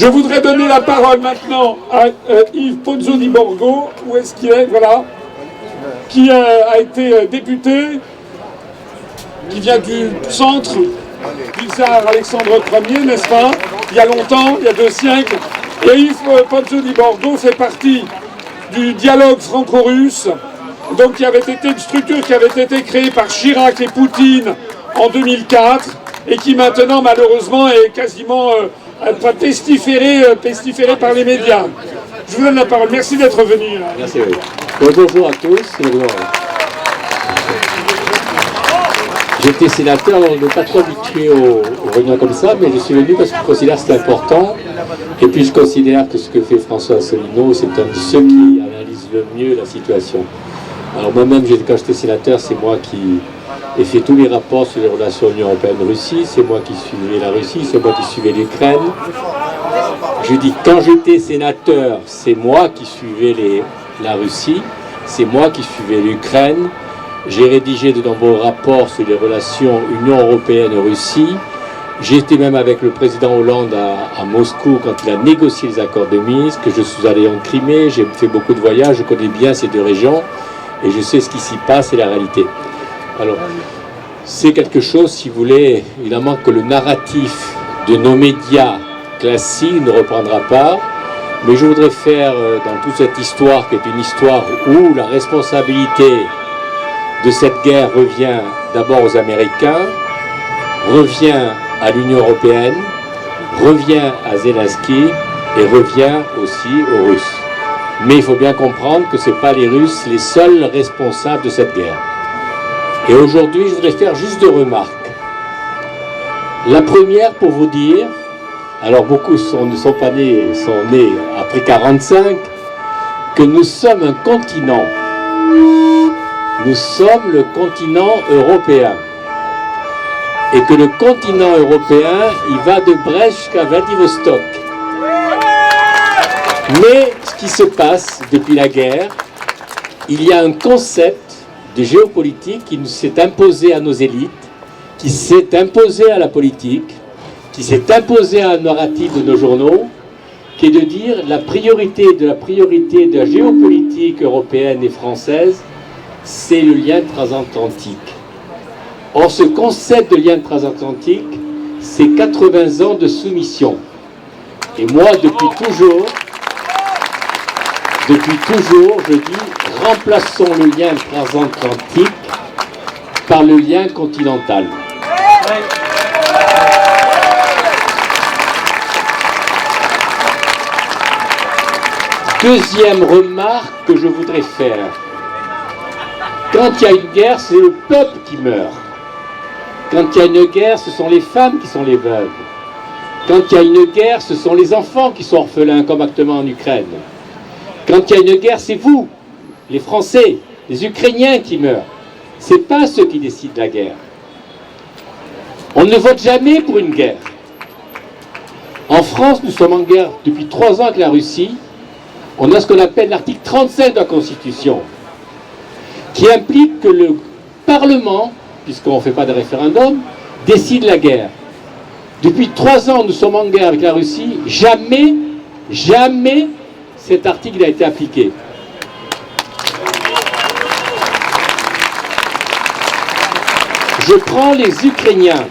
Je voudrais donner la parole maintenant à Yves Pozzo di Borgo. Où est-ce qu'il est? Voilà. Qui a été député, qui vient du centre du tsar Alexandre Ier, n'est-ce pas? Il y a longtemps, il y a 2 siècles. Et Yves Pozzo di Borgo fait partie du dialogue franco-russe, donc qui avait été une structure qui avait été créée par Chirac et Poutine en 2004 et qui maintenant malheureusement est quasiment pestiférée par les médias. Je vous donne la parole. Merci d'être venu. Merci. Bonjour à tous. J'étais sénateur, on n'est pas trop habitué aux réunions comme ça, mais je suis venu parce que je considère que c'est important. Et puis je considère que ce que fait François Asselineau, c'est un de ceux qui analyse le mieux la situation. Alors moi-même, quand j'étais sénateur, c'est moi qui ai fait tous les rapports sur les relations Union européenne-Russie, c'est moi qui suivais la Russie, c'est moi qui suivais l'Ukraine. Je dis, quand j'étais sénateur, c'est moi qui suivais la Russie, c'est moi qui suivais l'Ukraine. J'ai rédigé de nombreux rapports sur les relations Union européenne-Russie. J'étais même avec le président Hollande à Moscou quand il a négocié les accords de Minsk. Je suis allé en Crimée, j'ai fait beaucoup de voyages, je connais bien ces 2 régions et je sais ce qui s'y passe et la réalité. Alors, c'est quelque chose, si vous voulez, évidemment que le narratif de nos médias classiques ne reprendra pas, mais je voudrais faire dans toute cette histoire, qui est une histoire où la responsabilité de cette guerre revient d'abord aux Américains, revient à l'Union européenne, revient à Zelensky et revient aussi aux Russes. Mais il faut bien comprendre que ce n'est pas les Russes les seuls responsables de cette guerre. Et aujourd'hui, je voudrais faire juste 2 remarques. La première pour vous dire, alors beaucoup ne sont pas nés, sont nés après 1945, que nous sommes un continent. Nous sommes le continent européen. Et que le continent européen, il va de Brest jusqu'à Vladivostok. Mais ce qui se passe depuis la guerre, il y a un concept de géopolitique qui s'est imposé à nos élites, qui s'est imposé à la politique, qui s'est imposé à un narratif de nos journaux, qui est de dire la priorité de la géopolitique européenne et française, c'est le lien transatlantique. Or, ce concept de lien transatlantique, c'est 80 ans de soumission. Et moi, depuis toujours, je dis, remplaçons le lien transatlantique par le lien continental. Deuxième remarque que je voudrais faire. Quand il y a une guerre, c'est le peuple qui meurt. Quand il y a une guerre, ce sont les femmes qui sont les veuves. Quand il y a une guerre, ce sont les enfants qui sont orphelins, comme actuellement en Ukraine. Quand il y a une guerre, c'est vous, les Français, les Ukrainiens qui meurent. Ce n'est pas ceux qui décident de la guerre. On ne vote jamais pour une guerre. En France, nous sommes en guerre depuis 3 ans avec la Russie. On a ce qu'on appelle l'article 35 de la Constitution, qui implique que le Parlement, puisqu'on ne fait pas de référendum, décide la guerre. Depuis 3 ans, nous sommes en guerre avec la Russie. Jamais cet article n'a été appliqué. Je prends les Ukrainiens.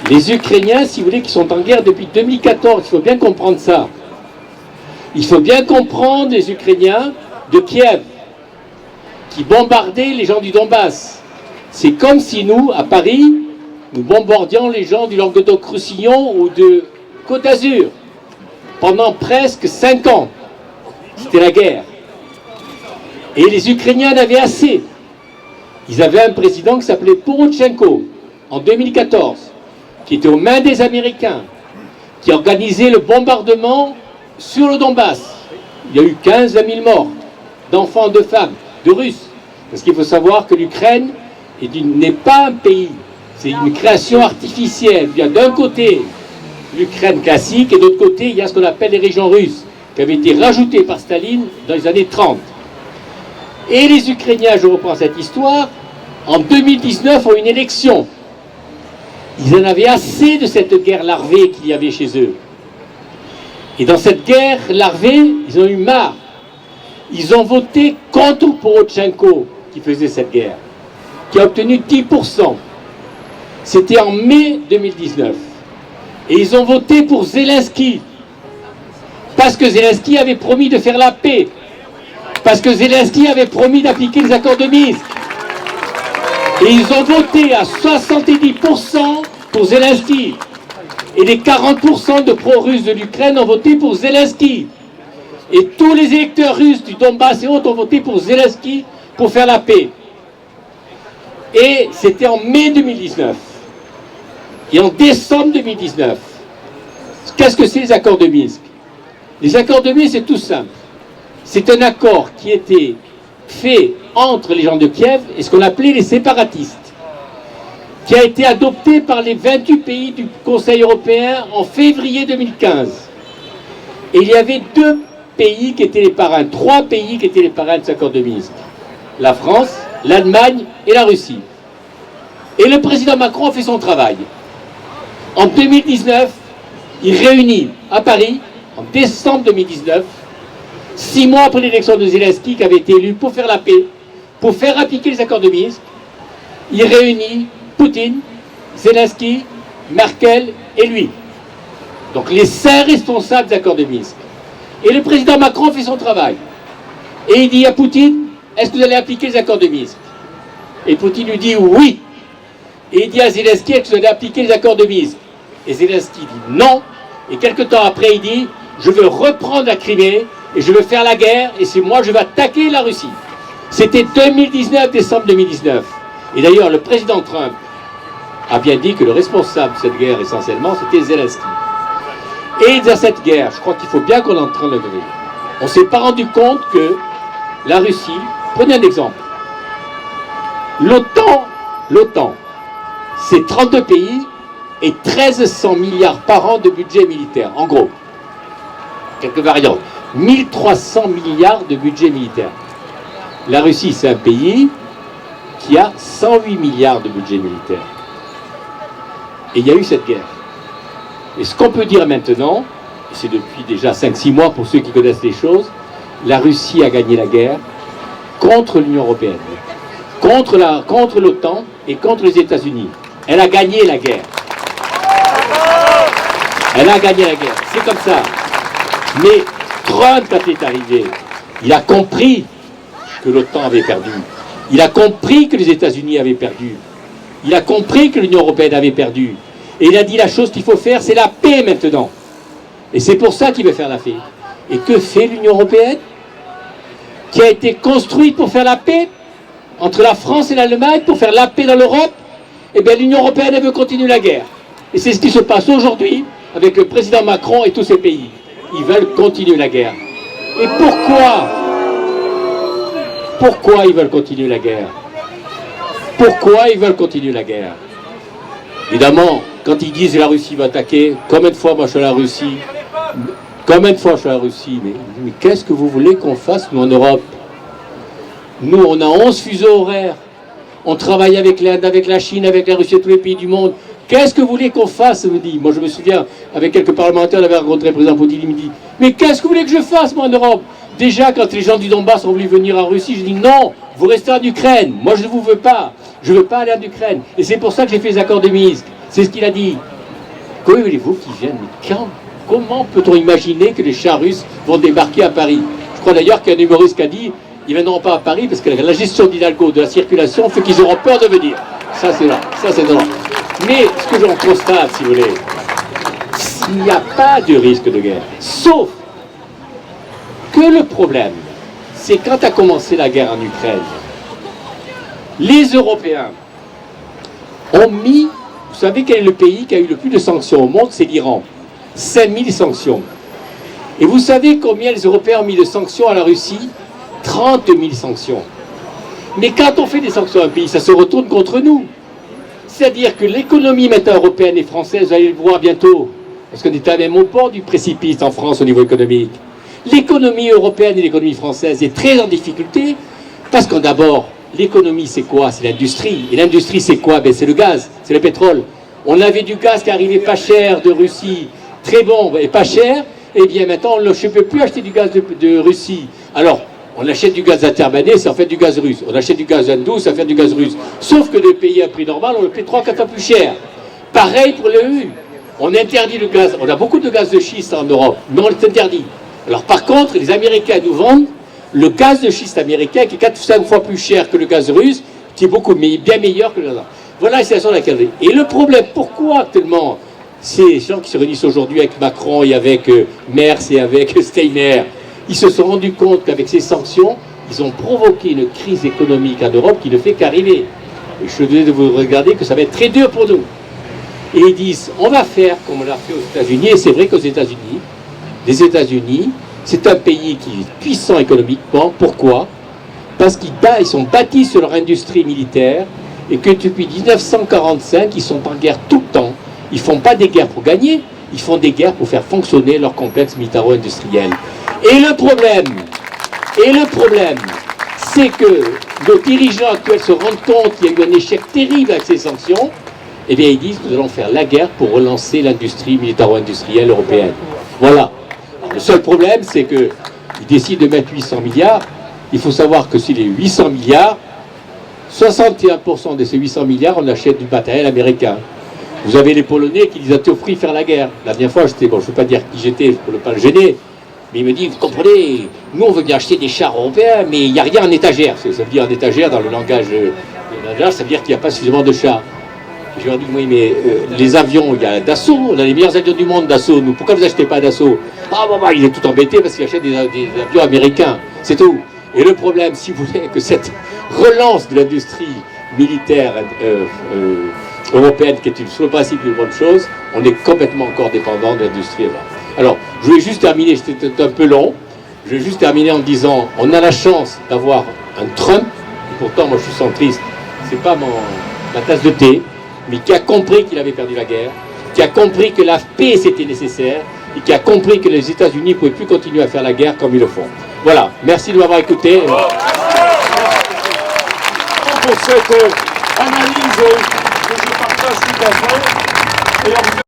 Les Ukrainiens, si vous voulez, qui sont en guerre depuis 2014. Il faut bien comprendre ça. Il faut bien comprendre les Ukrainiens de Kiev, qui bombardaient les gens du Donbass. C'est comme si nous, à Paris, nous bombardions les gens du Languedoc-Roussillon ou de Côte d'Azur pendant presque 5 ans. C'était la guerre. Et les Ukrainiens en avaient assez. Ils avaient un président qui s'appelait Porochenko, en 2014, qui était aux mains des Américains, qui organisait le bombardement sur le Donbass. Il y a eu 15 000 morts, d'enfants, de femmes, de Russes. Parce qu'il faut savoir que l'Ukraine n'est pas un pays, c'est une création artificielle. Il y a d'un côté l'Ukraine classique et de l'autre côté il y a ce qu'on appelle les régions russes, qui avaient été rajoutées par Staline dans les années 30. Et les Ukrainiens, je reprends cette histoire, en 2019 ont une élection. Ils en avaient assez de cette guerre larvée qu'il y avait chez eux. Et dans cette guerre larvée, ils ont eu marre. Ils ont voté contre Porochenko, qui faisait cette guerre, qui a obtenu 10%. C'était en mai 2019. Et ils ont voté pour Zelensky, parce que Zelensky avait promis de faire la paix, parce que Zelensky avait promis d'appliquer les accords de Minsk. Et ils ont voté à 70% pour Zelensky. Et les 40% de pro-russes de l'Ukraine ont voté pour Zelensky. Et tous les électeurs russes du Donbass et autres ont voté pour Zelensky pour faire la paix. Et c'était en mai 2019. Et en décembre 2019, qu'est-ce que c'est les accords de Minsk? Les accords de Minsk, c'est tout simple. C'est un accord qui était fait entre les gens de Kiev et ce qu'on appelait les séparatistes, qui a été adopté par les 28 pays du Conseil européen en février 2015. Et il y avait deux pays qui étaient les parrains, trois pays qui étaient les parrains de cet accord de Minsk. La France, l'Allemagne et la Russie. Et le président Macron a fait son travail. En 2019, il réunit à Paris, en décembre 2019, 6 mois après l'élection de Zelensky qui avait été élu pour faire la paix, pour faire appliquer les accords de Minsk, il réunit Poutine, Zelensky, Merkel et lui. Donc les 5 responsables des accords de Minsk. Et le président Macron fait son travail. Et il dit à Poutine, est-ce que vous allez appliquer les accords de Minsk? Et Poutine lui dit oui. Et il dit à Zelensky, est-ce que vous allez appliquer les accords de Minsk? Et Zelensky dit non. Et quelques temps après, il dit, je veux reprendre la Crimée et je veux faire la guerre et c'est moi, je vais attaquer la Russie. C'était 2019, décembre 2019. Et d'ailleurs, le président Trump a bien dit que le responsable de cette guerre, essentiellement, c'était Zelensky. Et dans cette guerre, je crois qu'il faut bien qu'on entre en le vrai. On ne s'est pas rendu compte que la Russie, prenez un exemple, l'OTAN, c'est 32 pays et 1300 milliards par an de budget militaire, en gros. Quelques variantes. 1300 milliards de budget militaire. La Russie, c'est un pays qui a 108 milliards de budget militaire. Et il y a eu cette guerre. Et ce qu'on peut dire maintenant, et c'est depuis déjà 5-6 mois pour ceux qui connaissent les choses, la Russie a gagné la guerre contre l'Union européenne, contre l'OTAN et contre les États-Unis. Elle a gagné la guerre. Elle a gagné la guerre. C'est comme ça. Mais Trump, quand il est arrivé, il a compris que l'OTAN avait perdu. Il a compris que les États-Unis avaient perdu. Il a compris que l'Union européenne avait perdu. Et il a dit la chose qu'il faut faire, c'est la paix maintenant. Et c'est pour ça qu'il veut faire la paix. Et que fait l'Union européenne? Qui a été construite pour faire la paix entre la France et l'Allemagne, pour faire la paix dans l'Europe. Eh bien l'Union européenne, elle veut continuer la guerre. Et c'est ce qui se passe aujourd'hui avec le président Macron et tous ces pays. Ils veulent continuer la guerre. Et pourquoi ils veulent continuer la guerre? Pourquoi ils veulent continuer la guerre? Évidemment, quand ils disent que la Russie va attaquer, combien de fois moi je suis à la Russie? Combien de fois je suis à la Russie? Mais qu'est-ce que vous voulez qu'on fasse, nous, en Europe? Nous, on a 11 fuseaux horaires. On travaille avec l'Inde, avec la Chine, avec la Russie, tous les pays du monde. Qu'est-ce que vous voulez qu'on fasse, me dit. Moi, je me souviens, avec quelques parlementaires, on avait rencontré le président Poutine, il me dit, mais qu'est-ce que vous voulez que je fasse, moi, en Europe? Déjà, quand les gens du Donbass ont voulu venir en Russie, je dis, non, vous restez en Ukraine. Moi, je ne vous veux pas. Je ne veux pas aller en Ukraine. Et c'est pour ça que j'ai fait les accords de Minsk. C'est ce qu'il a dit. Comment voulez-vous qu'ils viennent? Mais comment peut-on imaginer que les chars russes vont débarquer à Paris? Je crois d'ailleurs qu'il y a un humoriste qui a dit, ils ne viendront pas à Paris parce que la gestion d'Hidalgo, de la circulation, fait qu'ils auront peur de venir. Ça, c'est là. Ça, c'est là. Mais ce que j'en constate, si vous voulez, s'il n'y a pas de risque de guerre, sauf que le problème, c'est quand a commencé la guerre en Ukraine, les Européens ont mis, vous savez quel est le pays qui a eu le plus de sanctions au monde? C'est l'Iran. 5000 sanctions. Et vous savez combien les Européens ont mis de sanctions à la Russie? 30 000 sanctions. Mais quand on fait des sanctions à un pays, ça se retourne contre nous. C'est-à-dire que l'économie maintenant européenne et française, vous allez le voir bientôt, parce qu'on est même au bord du précipice en France au niveau économique. L'économie européenne et l'économie française est très en difficulté, parce que d'abord, l'économie c'est quoi? C'est l'industrie. Et l'industrie c'est quoi? Ben, c'est le gaz, c'est le pétrole. On avait du gaz qui arrivait pas cher de Russie, très bon et pas cher, Eh bien maintenant, je ne peux plus acheter du gaz de Russie. Alors, on achète du gaz intermédiaire, ça fait du gaz russe. On achète du gaz hindou, ça fait du gaz russe. Sauf que de payer à prix normal, on le paye 3-4 fois plus cher. Pareil pour l'EU. On interdit le gaz. On a beaucoup de gaz de schiste en Europe, mais on l'interdit. Alors par contre, les Américains nous vendent le gaz de schiste américain qui est 4 ou 5 fois plus cher que le gaz russe, qui est bien meilleur que le gaz. Voilà la situation dans laquelle on est. Et le problème, pourquoi actuellement ces gens qui se réunissent aujourd'hui avec Macron et avec Merz et avec Steiner, ils se sont rendus compte qu'avec ces sanctions, ils ont provoqué une crise économique en Europe qui ne fait qu'arriver. Et je suis de vous regarder que ça va être très dur pour nous. Et ils disent, on va faire comme on l'a fait aux États-Unis, et c'est vrai qu'aux États-Unis, les États-Unis, c'est un pays qui est puissant économiquement. Pourquoi? Parce qu'ils sont bâtis sur leur industrie militaire, et que depuis 1945, ils sont en guerre tout le temps. Ils ne font pas des guerres pour gagner, ils font des guerres pour faire fonctionner leur complexe militaro-industriel. Et le problème, c'est que nos dirigeants actuels se rendent compte qu'il y a eu un échec terrible avec ces sanctions. Eh bien, ils disent que nous allons faire la guerre pour relancer l'industrie militaro-industrielle européenne. Voilà. Le seul problème, c'est qu'ils décident de mettre 800 milliards. Il faut savoir que si les 800 milliards, 61% de ces 800 milliards, on achète du matériel américain. Vous avez les Polonais qui disent à tout prix faire la guerre. La dernière fois, je ne veux pas dire qui j'étais pour ne pas le gêner, mais il me dit, vous comprenez, nous on veut bien acheter des chars européens, mais il n'y a rien en étagère. Ça veut dire en étagère, dans le langage, ça veut dire qu'il n'y a pas suffisamment de chars. Je leur dis, oui, mais les avions, il y a Dassault, on a les meilleurs avions du monde, Dassault. Nous, pourquoi vous n'achetez pas Dassault? Ah, bon, il est tout embêté parce qu'il achète des avions américains. C'est tout. Et le problème, si vous voulez, que cette relance de l'industrie militaire européenne, qui est sur le principe une bonne chose, on est complètement encore dépendant de l'industrie. Alors, je voulais juste terminer, c'était un peu long, je vais juste terminer en disant, on a la chance d'avoir un Trump, et pourtant, moi je suis centriste, c'est pas ma tasse de thé, mais qui a compris qu'il avait perdu la guerre, qui a compris que la paix c'était nécessaire, et qui a compris que les États-Unis ne pouvaient plus continuer à faire la guerre comme ils le font. Voilà, merci de m'avoir écouté. Pour cette analyse que je partage tout à fait, et en fait,